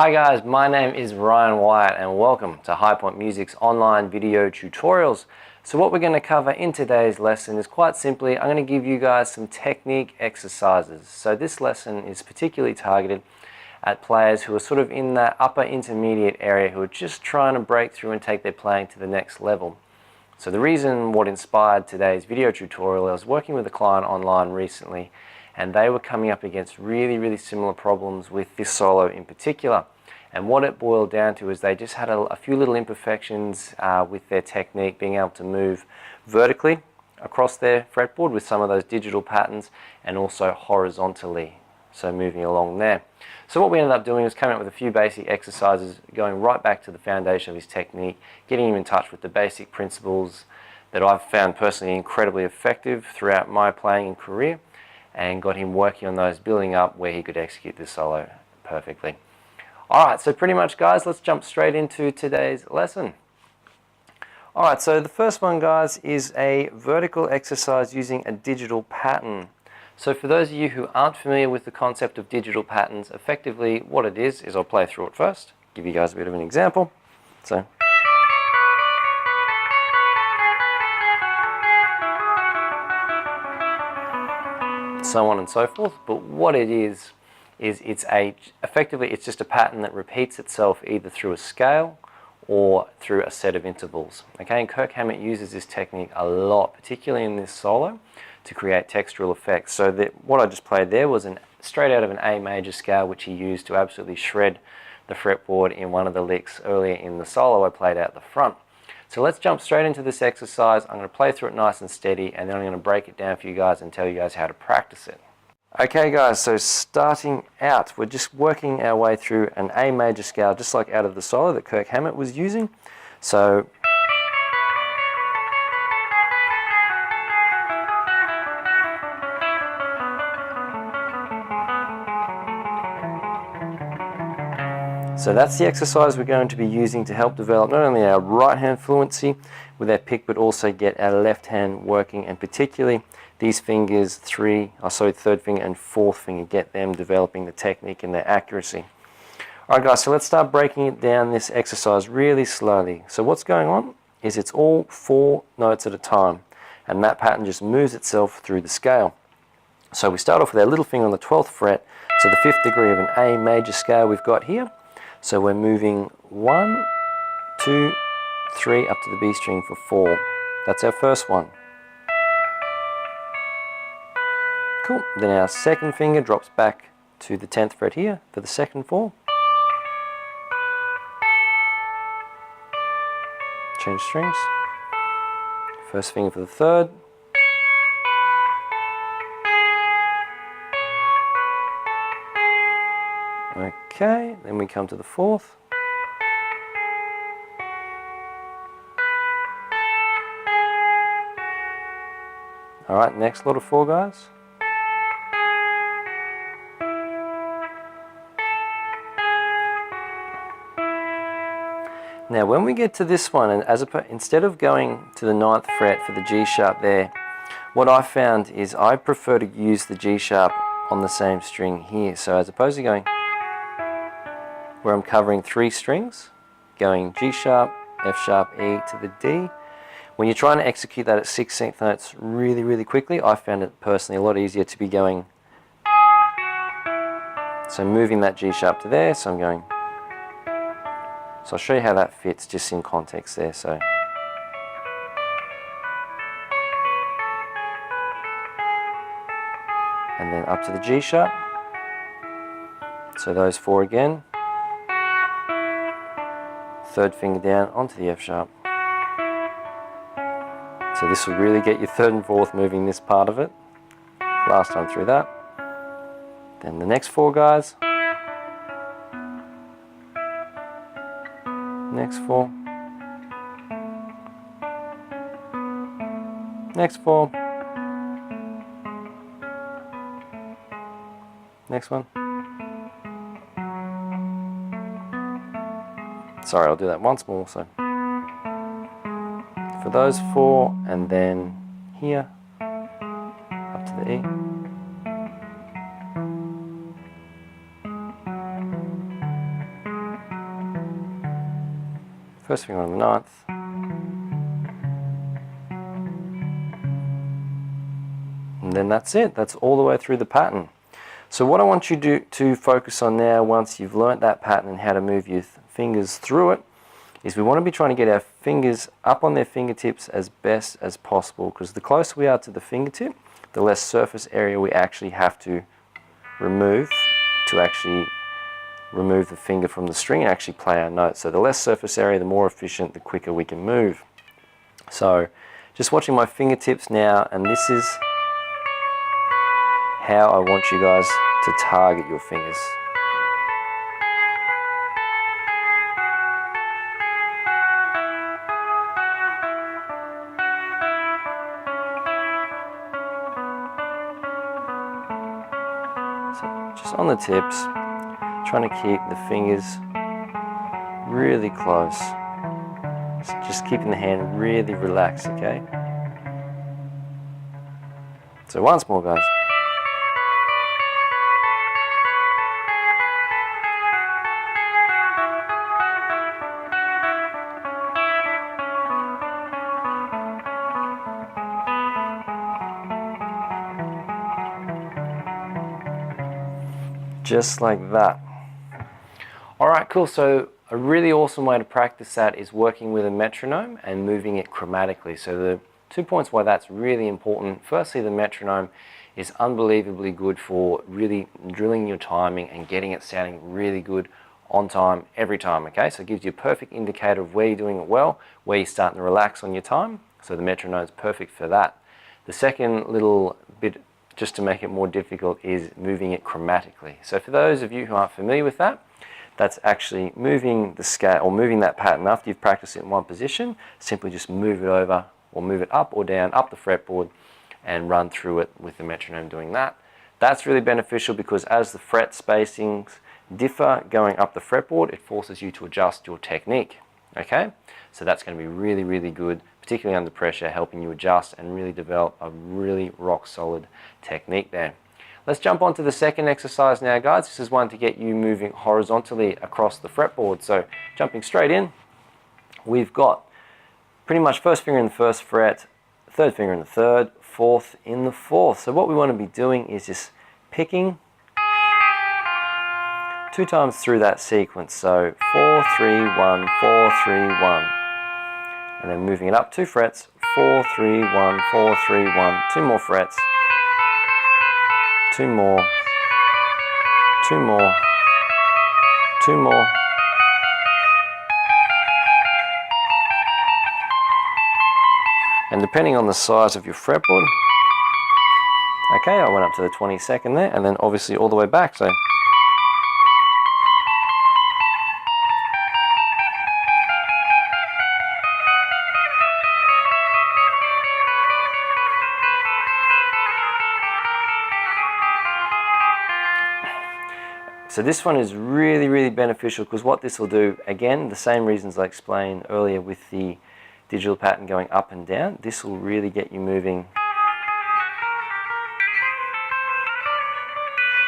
Hi guys, my name is Ryan Wyatt and welcome to High Point Music's online video tutorials. So what we're going to cover in today's lesson is quite simply, I'm going to give you guys some technique exercises. So this lesson is particularly targeted at players who are sort of in that upper intermediate area who are just trying to break through and take their playing to the next level. So the reason what inspired today's video tutorial, I was working with a client online recently and they were coming up against really similar problems with this solo in particular. And what it boiled down to is they just had a few little imperfections with their technique, being able to move vertically across their fretboard with some of those digital patterns and also horizontally, so moving along there. So what we ended up doing is coming up with a few basic exercises, going right back to the foundation of his technique, getting him in touch with the basic principles that I've found personally incredibly effective throughout my playing and career, and got him working on those, building up where he could execute this solo perfectly. Alright, so pretty much guys, let's jump straight into today's lesson. Alright, so the first one guys is a vertical exercise using a digital pattern. So for those of you who aren't familiar with the concept of digital patterns, effectively what it is I'll play through it first, give you guys a bit of an example. So so on and so forth, but what it is effectively it's just a pattern that repeats itself either through a scale or through a set of intervals. Okay, and Kirk Hammett uses this technique a lot, particularly in this solo, to create textural effects. So that what I just played there was straight out of an A major scale, which he used to absolutely shred the fretboard in one of the licks earlier in the solo I played out the front. So let's jump straight into this exercise. I'm going to play through it nice and steady, and then I'm going to break it down for you guys and tell you guys how to practice it. Okay guys, so starting out, we're just working our way through an A major scale, just like out of the solo that Kirk Hammett was using. So that's the exercise we're going to be using to help develop not only our right hand fluency with our pick, but also get our left hand working, and particularly these fingers, third finger and fourth finger, get them developing the technique and their accuracy. Alright guys, so let's start breaking it down, this exercise, really slowly. So what's going on is it's all 4 notes at a time, and that pattern just moves itself through the scale. So we start off with our little finger on the 12th fret, so the 5th degree of an A major scale we've got here. So we're moving 1, 2, 3 up to the B string for 4. That's our first one. Cool. Then our second finger drops back to the 10th fret here for the second 4. Change strings. First finger for the third. Okay, then we come to the fourth. Alright, next lot of 4 guys. Now when we get to this one, and instead of going to the 9th fret for the G sharp there, what I found is I prefer to use the G sharp on the same string here. So as opposed to going where I'm covering 3 strings, going G sharp, F sharp, E to the D, when you're trying to execute that at 16th notes really quickly, I found it personally a lot easier to be going, so moving that G sharp to there, so I'm going. So I'll show you how that fits just in context there. So and then up to the G sharp. So those 4 again. Third finger down onto the F sharp. So this will really get your 3rd and 4th moving this part of it. Last time through that. Then the next 4 guys. Next 4. Next 4. Next one. Sorry, I'll do that once more. So for those 4, and then here up to the E. first finger on the ninth, and then that's it. That's all the way through the pattern. So what I want you to focus on now, once you've learnt that pattern and how to move your fingers through it, is we want to be trying to get our fingers up on their fingertips as best as possible, because the closer we are to the fingertip, the less surface area we actually have to remove to actually remove the finger from the string and actually play our notes. So the less surface area, the more efficient, the quicker we can move. So just watching my fingertips now, and this is how I want you guys to target your fingers. So just on the tips, trying to keep the fingers really close. So just keeping the hand really relaxed, okay? So once more, guys. Just like that. Alright, cool. So a really awesome way to practice that is working with a metronome and moving it chromatically. So the 2 points why that's really important. Firstly, the metronome is unbelievably good for really drilling your timing and getting it sounding really good on time every time, okay? So it gives you a perfect indicator of where you're doing it well, where you're starting to relax on your time. So the metronome is perfect for that. The second little bit, just to make it more difficult, is moving it chromatically. So for those of you who aren't familiar with that, that's actually moving the scale or moving that pattern after you've practiced it in one position. Simply just move it over or move it up or down, up the fretboard, and run through it with the metronome doing that. That's really beneficial because as the fret spacings differ going up the fretboard, it forces you to adjust your technique. Okay, so that's going to be really, really good, particularly under pressure, helping you adjust and really develop a really rock solid technique there. Let's jump on to the second exercise now, guys. This is one to get you moving horizontally across the fretboard. So jumping straight in, we've got pretty much first finger in the first fret, third finger in the third, fourth in the fourth. So what we want to be doing is just picking 2 times through that sequence. So 4, 3, 1, 4, 3, 1. And then moving it up 2 frets, 4, 3, 1, 4, 3, 1, 2 more frets, 2 more, 2 more, 2 more. And depending on the size of your fretboard, okay, I went up to the 22nd there, and then obviously all the way back, so So this one is really, really beneficial because what this will do, again, the same reasons I explained earlier with the digital pattern going up and down, this will really get you moving,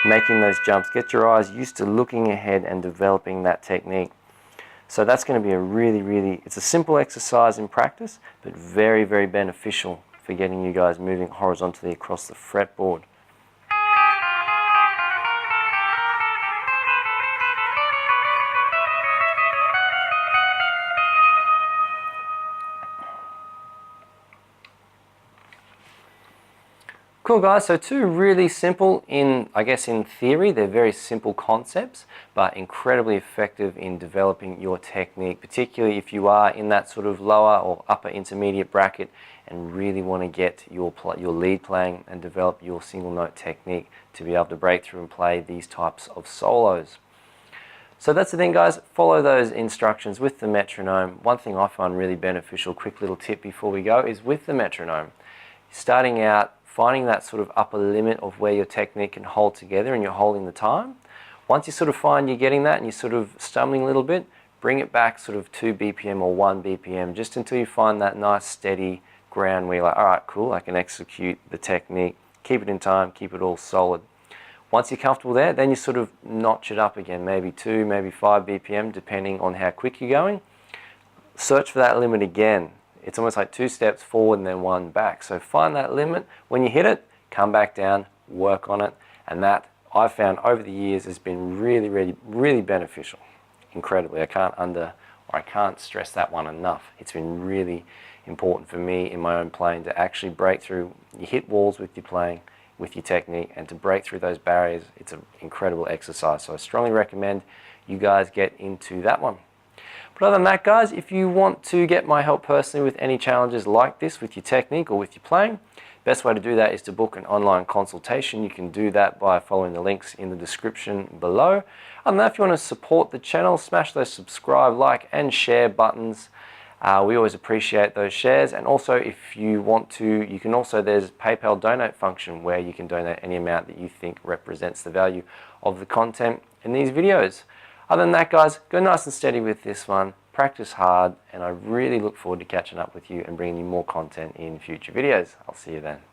making those jumps. Get your eyes used to looking ahead and developing that technique. So that's going to be a really, it's a simple exercise in practice, but very, very beneficial for getting you guys moving horizontally across the fretboard. Cool, guys. So 2 really simple I guess in theory, they're very simple concepts, but incredibly effective in developing your technique, particularly if you are in that sort of lower or upper intermediate bracket and really want to get your lead playing and develop your single note technique to be able to break through and play these types of solos. So that's the thing, guys. Follow those instructions with the metronome. One thing I find really beneficial, quick little tip before we go, is with the metronome, starting out, finding that sort of upper limit of where your technique can hold together and you're holding the time. Once you sort of find you're getting that and you're sort of stumbling a little bit, bring it back sort of 2 BPM or 1 BPM, just until you find that nice steady ground where you're like, all right, cool, I can execute the technique, keep it in time, keep it all solid. Once you're comfortable there, then you sort of notch it up again, maybe 2, maybe 5 BPM, depending on how quick you're going. search for that limit again. It's almost like 2 steps forward and then 1 back. So find that limit. When you hit it, come back down, work on it. And that, I've found over the years, has been really, really, really beneficial. Incredibly. I can't stress that one enough. It's been really important for me in my own playing to actually break through. You hit walls with your playing, with your technique, and to break through those barriers, it's an incredible exercise. So I strongly recommend you guys get into that one. But other than that, guys, if you want to get my help personally with any challenges like this with your technique or with your playing, best way to do that is to book an online consultation. You can do that by following the links in the description below. Other than that, if you want to support the channel, smash those subscribe, like, and share buttons. We always appreciate those shares. And also, if you want to, you can also, there's a PayPal donate function where you can donate any amount that you think represents the value of the content in these videos. Other than that, guys, go nice and steady with this one. Practice hard, and I really look forward to catching up with you and bringing you more content in future videos. I'll see you then.